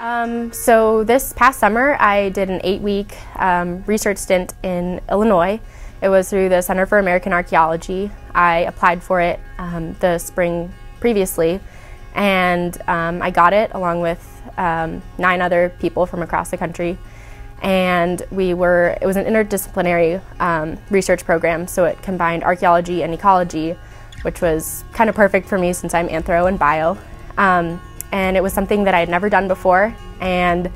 So this past summer I did an 8-week research stint in Illinois. It was through the Center for American Archaeology. I applied for it the spring previously, and I got it along with 9 other people from across the country. And it was an interdisciplinary research program, so it combined archaeology and ecology, which was kind of perfect for me since I'm anthro and bio. And it was something that I had never done before, and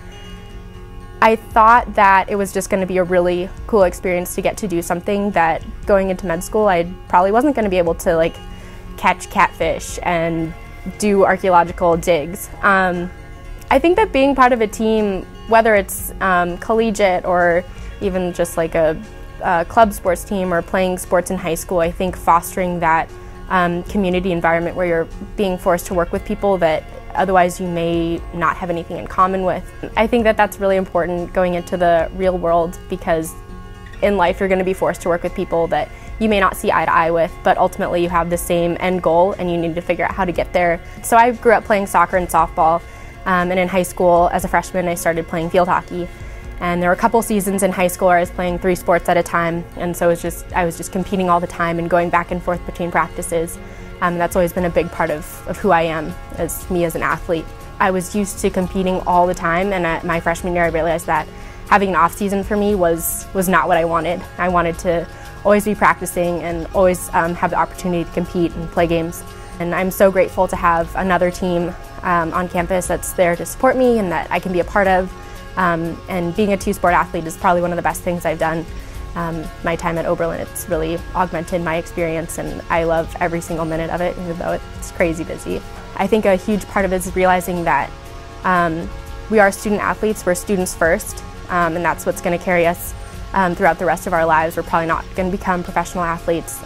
I thought that it was just going to be a really cool experience to get to do something that going into med school I probably wasn't going to be able to, like, catch catfish and do archaeological digs. I think that being part of a team, whether it's collegiate or even just like a club sports team or playing sports in high school, I think fostering that community environment where you're being forced to work with people that otherwise you may not have anything in common with. I think that that's really important going into the real world, because in life you're going to be forced to work with people that you may not see eye to eye with, but ultimately you have the same end goal and you need to figure out how to get there. So I grew up playing soccer and softball, and in high school as a freshman I started playing field hockey. And there were a couple seasons in high school where I was playing 3 sports at a time, and so I was just competing all the time and going back and forth between practices. That's always been a big part of who I am as an athlete. I was used to competing all the time, and at my freshman year I realized that having an off season for me was not what I wanted. I wanted to always be practicing and always have the opportunity to compete and play games. And I'm so grateful to have another team on campus that's there to support me and that I can be a part of. And being a 2-sport athlete is probably one of the best things I've done. My time at Oberlin, it's really augmented my experience, and I love every single minute of it, even though it's crazy busy. I think a huge part of it is realizing that we are student athletes, we're students first, and that's what's going to carry us throughout the rest of our lives. We're probably not going to become professional athletes,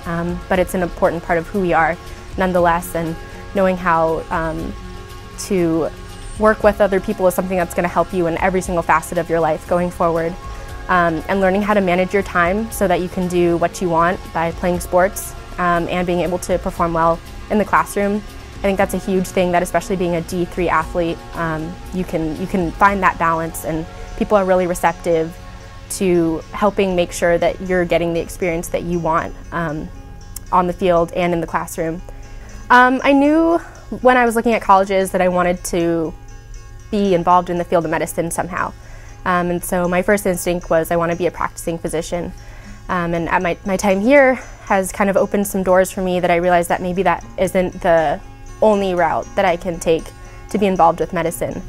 but it's an important part of who we are nonetheless, and knowing how to work with other people is something that's going to help you in every single facet of your life going forward. And learning how to manage your time so that you can do what you want by playing sports and being able to perform well in the classroom. I think that's a huge thing, that especially being a D3 athlete, you can find that balance, and people are really receptive to helping make sure that you're getting the experience that you want on the field and in the classroom. I knew when I was looking at colleges that I wanted to be involved in the field of medicine somehow. And so my first instinct was I want to be a practicing physician. And at my time here has kind of opened some doors for me that I realized that maybe that isn't the only route that I can take to be involved with medicine.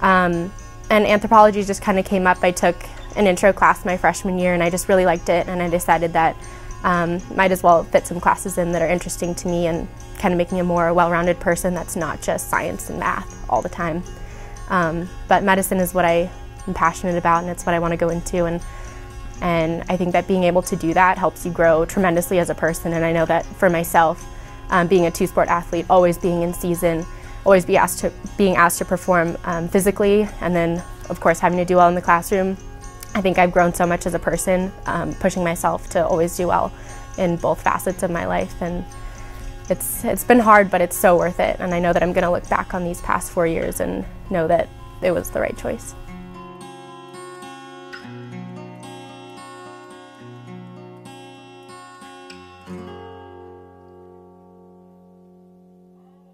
And anthropology just kind of came up. I took an intro class my freshman year and I just really liked it, and I decided that might as well fit some classes in that are interesting to me and kind of make me a more well-rounded person that's not just science and math all the time. But medicine is what I'm passionate about, and it's what I want to go into, and I think that being able to do that helps you grow tremendously as a person. And I know that for myself, being a 2-sport athlete, always being in season, always being asked to perform physically, and then of course having to do well in the classroom, I think I've grown so much as a person, pushing myself to always do well in both facets of my life. And it's been hard, but it's so worth it, and I know that I'm going to look back on these past 4 years and know that it was the right choice.